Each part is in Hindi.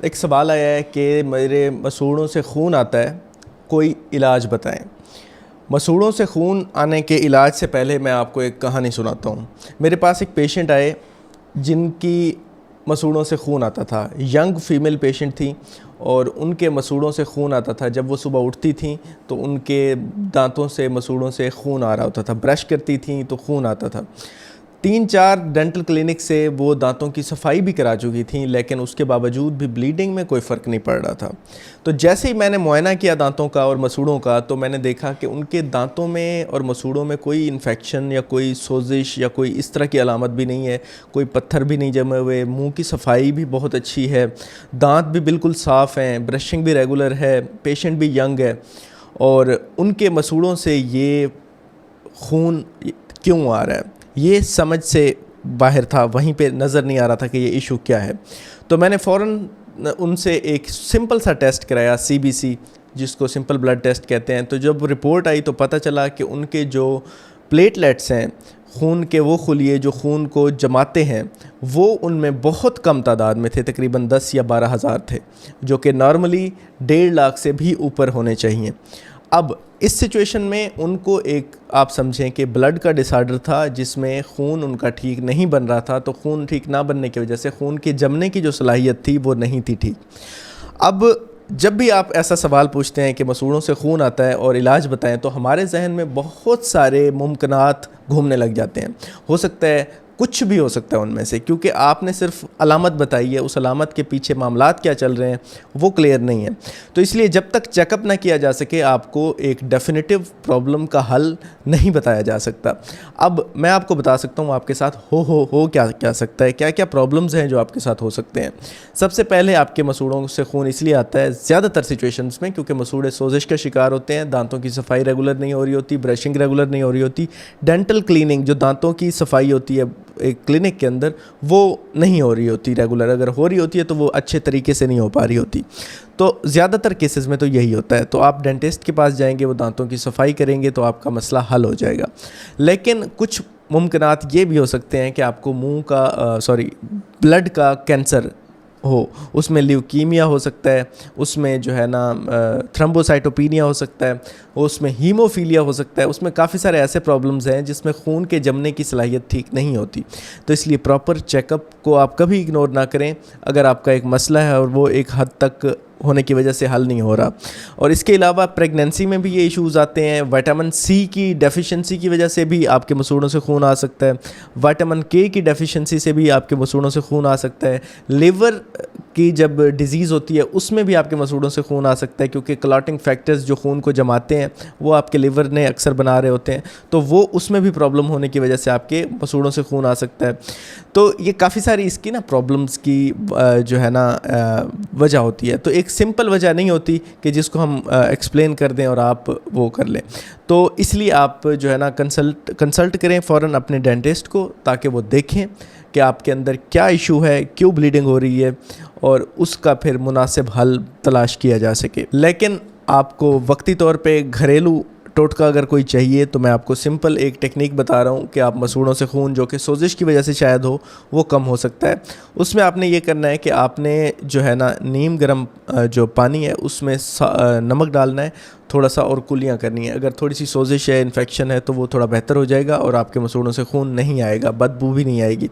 एक सवाल आया है कि मेरे मसूड़ों से खून आता है, कोई इलाज बताएं। मसूड़ों से खून आने के इलाज से पहले मैं आपको एक कहानी सुनाता हूँ। मेरे पास एक पेशेंट आए जिनकी मसूड़ों से खून आता था। यंग फीमेल पेशेंट थी और उनके मसूड़ों से खून आता था। जब वो सुबह उठती थी तो उनके दांतों से मसूड़ों से खून आ रहा होता था। ब्रश करती थी तो खून आता था। 3-4 डेंटल क्लिनिक से वो दांतों की सफाई भी करा चुकी थी, लेकिन उसके बावजूद भी ब्लीडिंग में कोई फ़र्क नहीं पड़ रहा था। तो जैसे ही मैंने मुआयना किया दांतों का और मसूड़ों का, तो मैंने देखा कि उनके दांतों में और मसूड़ों में कोई इन्फेक्शन या कोई सोजिश या कोई इस तरह की अलामत भी नहीं है। कोई पत्थर भी नहीं जमे हुए, मुंह की सफाई भी बहुत अच्छी है, दांत भी बिल्कुल साफ़ हैं, ब्रशिंग भी रेगुलर है, पेशेंट भी यंग है। और उनके मसूड़ों से ये खून क्यों आ रहा है, ये समझ से बाहर था। वहीं पे नज़र नहीं आ रहा था कि ये इशू क्या है। तो मैंने फ़ौरन उनसे एक सिंपल सा टेस्ट कराया, CBC, जिसको सिंपल ब्लड टेस्ट कहते हैं। तो जब रिपोर्ट आई तो पता चला कि उनके जो प्लेटलेट्स हैं, खून के वो खुलिए जो खून को जमाते हैं, वो उनमें बहुत कम तादाद में थे। तकरीबन 10 या 12 हज़ार थे, जो कि नॉर्मली 1.5 लाख से भी ऊपर होने चाहिए। अब इस सिचुएशन में उनको एक, आप समझें कि ब्लड का डिसऑर्डर था, जिसमें खून उनका ठीक नहीं बन रहा था। तो खून ठीक ना बनने की वजह से खून के जमने की जो सलाहियत थी वो नहीं थी ठीक। अब जब भी आप ऐसा सवाल पूछते हैं कि मसूड़ों से खून आता है और इलाज बताएं, तो हमारे जहन में बहुत सारे मुमकिनात घूमने लग जाते हैं। हो सकता है कुछ भी हो सकता है उनमें से, क्योंकि आपने सिर्फ अलामत बताई है, उस अलामत के पीछे मामलात क्या चल रहे हैं वो क्लियर नहीं है। तो इसलिए जब तक चेकअप ना किया जा सके, आपको एक डेफिनेटिव प्रॉब्लम का हल नहीं बताया जा सकता। अब मैं आपको बता सकता हूँ आपके साथ हो क्या सकता है, क्या क्या प्रॉब्लम्स हैं जो आपके साथ हो सकते हैं। सबसे पहले आपके मसूड़ों से खून इसलिए आता है ज़्यादातर सिचुएशंस में क्योंकि मसूड़े सोजिश का शिकार होते हैं, दांतों की सफाई रेगुलर नहीं हो रही होती, ब्रशिंग रेगुलर नहीं हो रही होती, डेंटल क्लीनिंग जो दांतों की सफाई होती है एक क्लिनिक के अंदर वो नहीं हो रही होती रेगुलर। अगर हो रही होती है तो वो अच्छे तरीके से नहीं हो पा रही होती। तो ज़्यादातर केसेस में तो यही होता है। तो आप डेंटिस्ट के पास जाएंगे, वो दांतों की सफाई करेंगे तो आपका मसला हल हो जाएगा। लेकिन कुछ मुमकिनात ये भी हो सकते हैं कि आपको मुंह का ब्लड का कैंसर हो, उसमें ल्यूकीमिया हो सकता है, उसमें जो है ना थ्रम्बोसाइटोपिनिया हो सकता है, उसमें हीमोफीलिया हो सकता है, उसमें काफ़ी सारे ऐसे प्रॉब्लम्स हैं जिसमें खून के जमने की सलाहियत ठीक नहीं होती। तो इसलिए प्रॉपर चेकअप को आप कभी इग्नोर ना करें अगर आपका एक मसला है और वो एक हद तक होने की वजह से हल नहीं हो रहा। और इसके अलावा प्रेगनेंसी में भी ये इश्यूज़ आते हैं। विटामिन C की डेफिशिएंसी की वजह से भी आपके मसूड़ों से खून आ सकता है। विटामिन K की डेफिशिएंसी से भी आपके मसूड़ों से खून आ सकता है। लिवर की जब डिज़ीज़ होती है उसमें भी आपके मसूड़ों से खून आ सकता है, क्योंकि क्लॉटिंग फैक्टर्स जो खून को जमाते हैं वो आपके लिवर ने अक्सर बना रहे होते हैं। तो वो उसमें भी प्रॉब्लम होने की वजह से आपके मसूड़ों से खून आ सकता है। तो ये काफ़ी सारी इसकी ना प्रॉब्लम्स की जो है ना वजह होती है। तो एक सिंपल वजह नहीं होती कि जिसको हम एक्सप्लेन कर दें और आप वो कर लें। तो इसलिए आप जो है ना कंसल्ट करें फ़ौरन अपने डेंटिस्ट को, ताकि वो देखें कि आपके अंदर क्या इशू है, क्यों ब्लीडिंग हो रही है, और उसका फिर मुनासिब हल तलाश किया जा सके। लेकिन आपको वक्ती तौर पे घरेलू टोटका अगर कोई चाहिए तो मैं आपको सिंपल एक टेक्निक बता रहा हूँ कि आप मसूड़ों से खून जो कि सोजिश की वजह से शायद हो वो कम हो सकता है। उसमें आपने ये करना है कि आपने जो है ना नीम गर्म जो पानी है उसमें नमक डालना है, थोड़ा सा, और कुलियाँ करनी है। अगर थोड़ी सी सोजिश है, इन्फेक्शन है, तो वो थोड़ा बेहतर हो जाएगा और आपके मसूड़ों से खून नहीं आएगा, बदबू भी नहीं आएगी।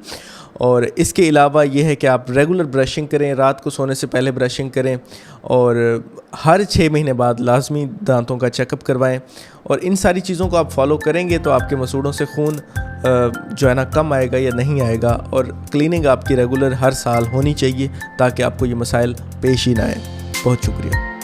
और इसके अलावा ये है कि आप रेगुलर ब्रशिंग करें, रात को सोने से पहले ब्रशिंग करें, और हर 6 महीने बाद लाजमी दांतों का चेकअप करवाएं। और इन सारी चीज़ों को आप फॉलो करेंगे तो आपके मसूड़ों से खून जो है ना कम आएगा या नहीं आएगा। और क्लीनिंग आपकी रेगुलर हर साल होनी चाहिए ताकि आपको ये मसाइल पेश ही ना आए। बहुत शुक्रिया।